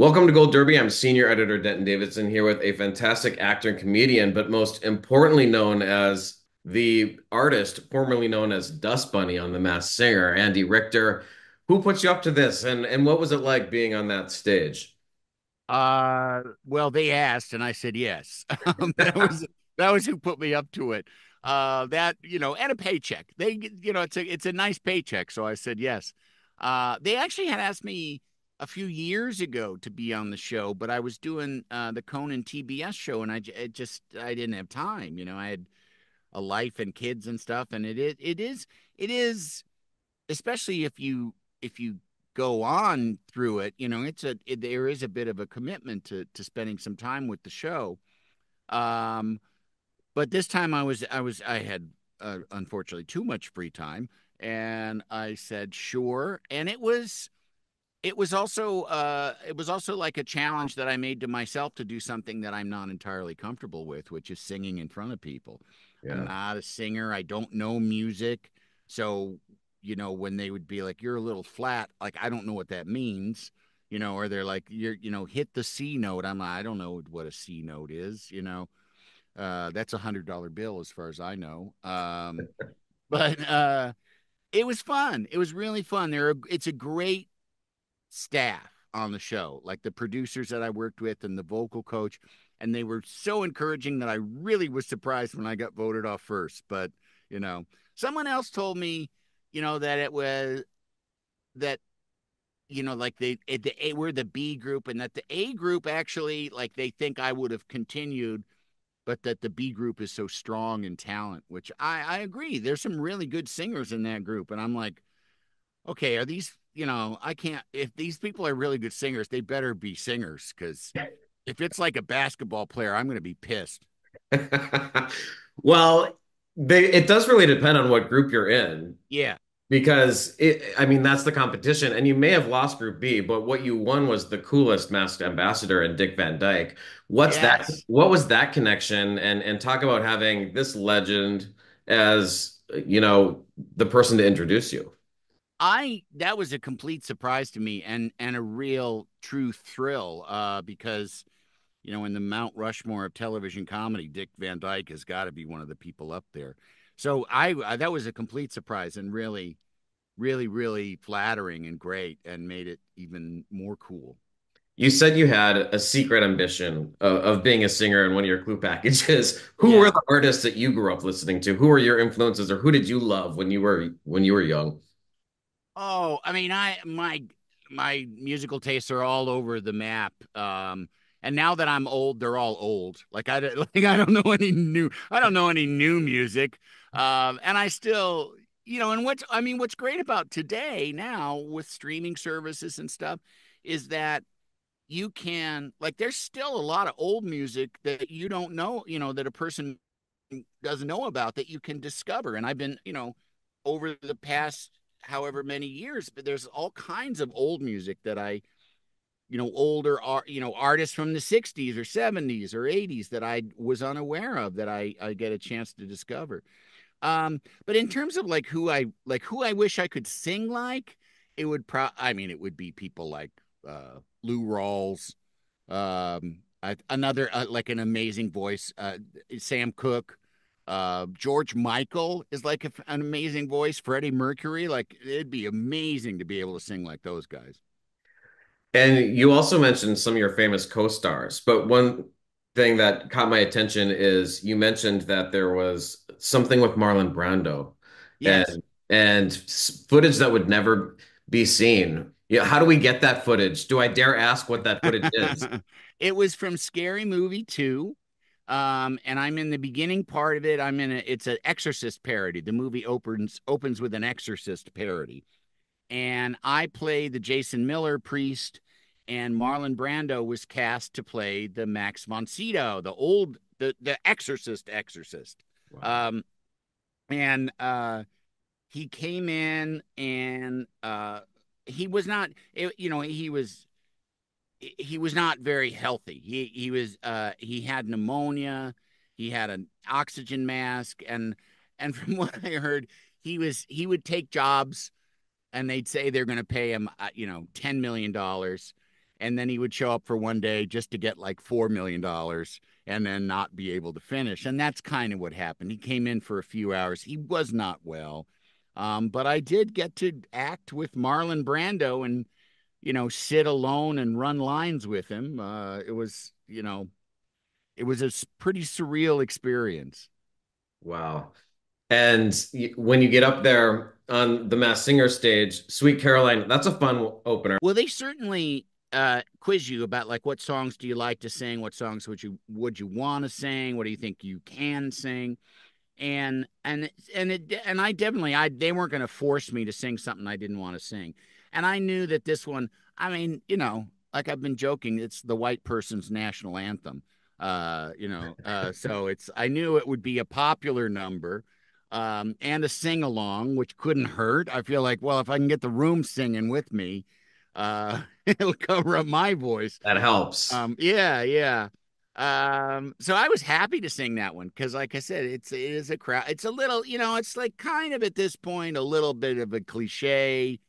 Welcome to Gold Derby. I'm senior editor Denton Davidson here with a fantastic actor and comedian, but most importantly known as the artist formerly known as Dust Bunny on The Masked Singer, Andy Richter. Who put you up to this, and what was it like being on that stage? Well, they asked, and I said yes. That was who put me up to it. And a paycheck. It's a nice paycheck, so I said yes. They actually had asked me a few years ago to be on the show, but I was doing the Conan TBS show, and I didn't have time. I had a life and kids and stuff, and it is especially if you go on through it, there is a bit of a commitment to spending some time with the show. Um, but this time I had unfortunately too much free time, and I said sure, and it was also like a challenge that I made to myself to do something that I'm not entirely comfortable with, which is singing in front of people. I'm Yeah. not a singer. I don't know music. So, when they would be like, you're a little flat, like, I don't know what that means, or they're like, hit the C note. I'm like, I don't know what a C note is. That's $100 bill as far as I know. But it was fun. It was really fun. It's a great staff on the show, like the producers that I worked with and the vocal coach. And they were so encouraging that I really was surprised when I got voted off first. But, someone else told me, that it was that, like we're the B group and that the A group actually, like, they think I would have continued, but that the B group is so strong in talent, which I agree. There's some really good singers in that group. And I'm like, okay, are these, I can't, if these people are really good singers, they better be singers because if it's like a basketball player, I'm going to be pissed. Well, it does really depend on what group you're in. Yeah. Because I mean, that's the competition, and you may have lost Group B, but what you won was the coolest masked ambassador in Dick Van Dyke. What's that? Yes. What was that connection? And talk about having this legend as, the person to introduce you. That was a complete surprise to me and a real true thrill because in the Mount Rushmore of television comedy, Dick Van Dyke has got to be one of the people up there. So that was a complete surprise and really, really, really flattering and great and made it even more cool. You said you had a secret ambition of being a singer in one of your clue packages. Who were Yeah. the artists that you grew up listening to? Who were your influences, or who did you love when you were young? Oh, I mean, my musical tastes are all over the map. And now that I'm old, they're all old. Like I don't know any new music. And I still, and what's great about today now with streaming services and stuff is that you can, like, there's still a lot of old music that you don't know, that a person doesn't know about that you can discover. And I've been, over the past however many years, but there's all kinds of old music that older art, artists from the 60s or 70s or 80s that I was unaware of that I get a chance to discover. But in terms of who I wish I could sing like, it would be people like Lou Rawls, another like an amazing voice, Sam Cooke. George Michael is like an amazing voice. Freddie Mercury, like, it'd be amazing to be able to sing like those guys. And you also mentioned some of your famous co-stars, but one thing that caught my attention is you mentioned that there was something with Marlon Brando Yes. and footage that would never be seen. Yeah, how do we get that footage? Do I dare ask what that footage is? It was from Scary Movie 2. And I'm in the beginning part of it. It's an Exorcist parody. The movie opens with an Exorcist parody. And I play the Jason Miller priest, and Marlon Brando was cast to play the Max von Sydow, the exorcist. Wow. Um, and he came in, and he was not, he was not very healthy. He had pneumonia. He had an oxygen mask, and from what I heard, he would take jobs and they'd say they're going to pay him, $10 million. and then he would show up for one day just to get like $4 million and then not be able to finish. And that's kind of what happened. He came in for a few hours. He was not well. But I did get to act with Marlon Brando and, sit alone and run lines with him. It was a pretty surreal experience. Wow. And when you get up there on the Masked Singer stage, Sweet Caroline, that's a fun opener. Well, they certainly quiz you about like what songs do you like to sing, what songs would you want to sing, what do you think you can sing, and I definitely I they weren't going to force me to sing something I didn't want to sing, and I knew that this one, I mean, like I've been joking, it's the white person's national anthem, so it's I knew it would be a popular number. And a sing along, which couldn't hurt. I feel like, well, if I can get the room singing with me, it'll cover up my voice. That helps. Yeah, yeah. So I was happy to sing that one because, like I said, it is a crowd. It's a little, it's like kind of at this point a little bit of a cliche,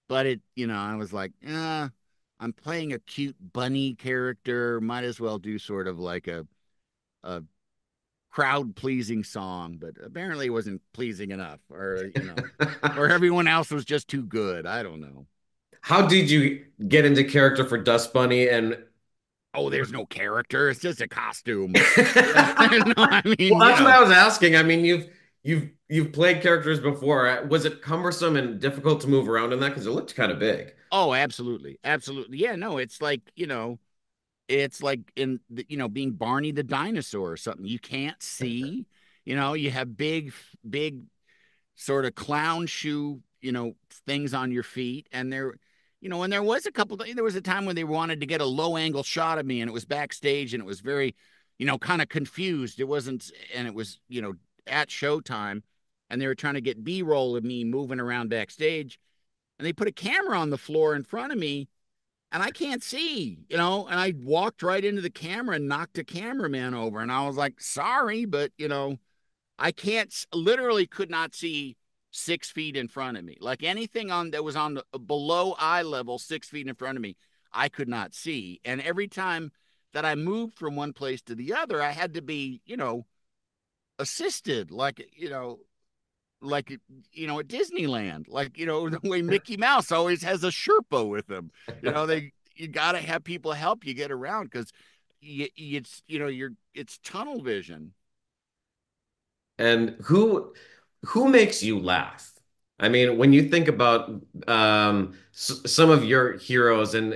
but I was like, I'm playing a cute bunny character. Might as well do sort of like a crowd pleasing song, but apparently it wasn't pleasing enough, or everyone else was just too good. I don't know. How did you get into character for Dust Bunny and Oh, there's no character. It's just a costume. No, well, I mean, that's what I was asking. I mean, you've played characters before. Was it cumbersome and difficult to move around in that? Because it looked kind of big. oh, absolutely. Absolutely. Yeah, no, it's like being Barney the dinosaur or something. You can't see, you have big sort of clown shoe, things on your feet. And and there was there was a time when they wanted to get a low angle shot of me and it was backstage and it was very, kind of confused. It wasn't, and it was, at showtime and they were trying to get B-roll of me moving around backstage and they put a camera on the floor in front of me and I can't see, and I walked right into the camera and knocked a cameraman over. And I was like, sorry, but, I can't, literally could not see 6 feet in front of me. Like anything on that was on the below eye level, 6 feet in front of me, I could not see. And every time that I moved from one place to the other, I had to be, assisted, at Disneyland, like, the way Mickey Mouse always has a Sherpa with him. You got to have people help you get around because it's tunnel vision. And who makes you laugh? I mean, when you think about some of your heroes and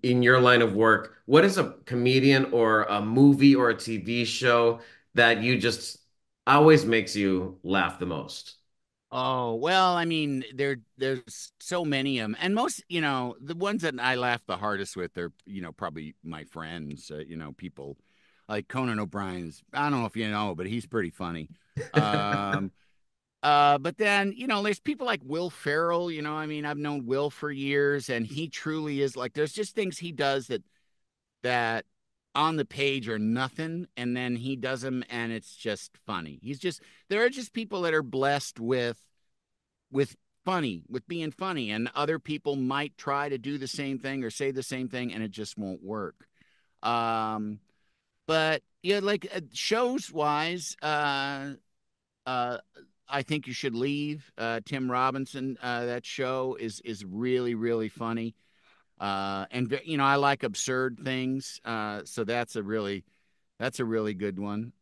in your line of work, what is a comedian or a movie or a TV show that you just always makes you laugh the most? Oh, well, I mean, there's so many of them. And most, the ones that I laugh the hardest with are, probably my friends, people like Conan O'Brien's. I don't know if you know, but he's pretty funny. Um, but then, there's people like Will Ferrell, I mean, I've known Will for years and he truly is like, there's just things he does that on the page are nothing. And then he does them and it's just funny. There are just people that are blessed with with being funny, and other people might try to do the same thing or say the same thing and it just won't work. Um, but yeah, like shows wise, uh, I think you should leave. Tim Robinson, that show is really really funny. And I like absurd things. So that's a really good one.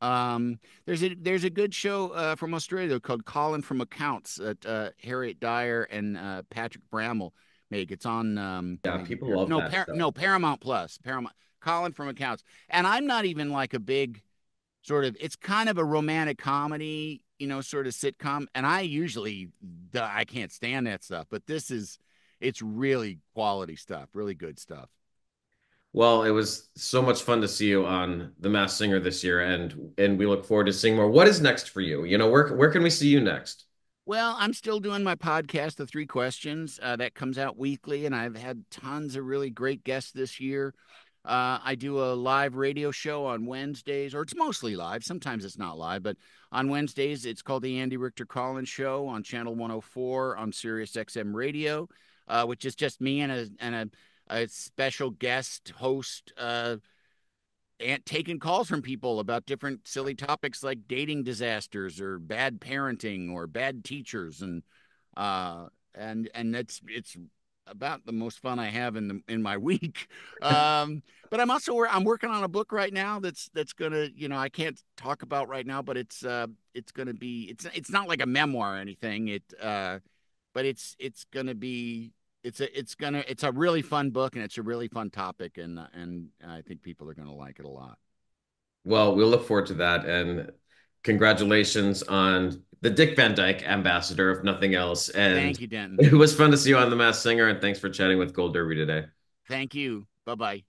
There's a good show from Australia called Colin from Accounts that Harriet Dyer and Patrick Bramall make. It's on Yeah, people love that show. No, Paramount Plus. Paramount Colin from Accounts. And I'm not even like a big sort of, it's kind of a romantic comedy, sort of sitcom. And I can't stand that stuff, but it's really quality stuff, really good stuff. Well, it was so much fun to see you on The Masked Singer this year, and we look forward to seeing more. What is next for you? Where can we see you next? Well, I'm still doing my podcast, The Three Questions, that comes out weekly, and I've had tons of really great guests this year. I do a live radio show on Wednesdays, or it's mostly live. Sometimes it's not live, but on Wednesdays, it's called the Andy Richter Collins Show on Channel 104 on Sirius XM Radio, which is just me and a special guest host, and taking calls from people about different silly topics like dating disasters or bad parenting or bad teachers, uh and it's about the most fun I have in my week. But I'm working on a book right now that's gonna, I can't talk about right now, but it's gonna be, it's not like a memoir or anything. But it's gonna be, it's a really fun book, and it's a really fun topic, and I think people are gonna like it a lot. Well, we'll look forward to that. And congratulations on the Dick Van Dyke ambassador, if nothing else. And Thank you, Denton. it was fun to see you on The Masked Singer. And thanks for chatting with Gold Derby today. Thank you. Bye bye.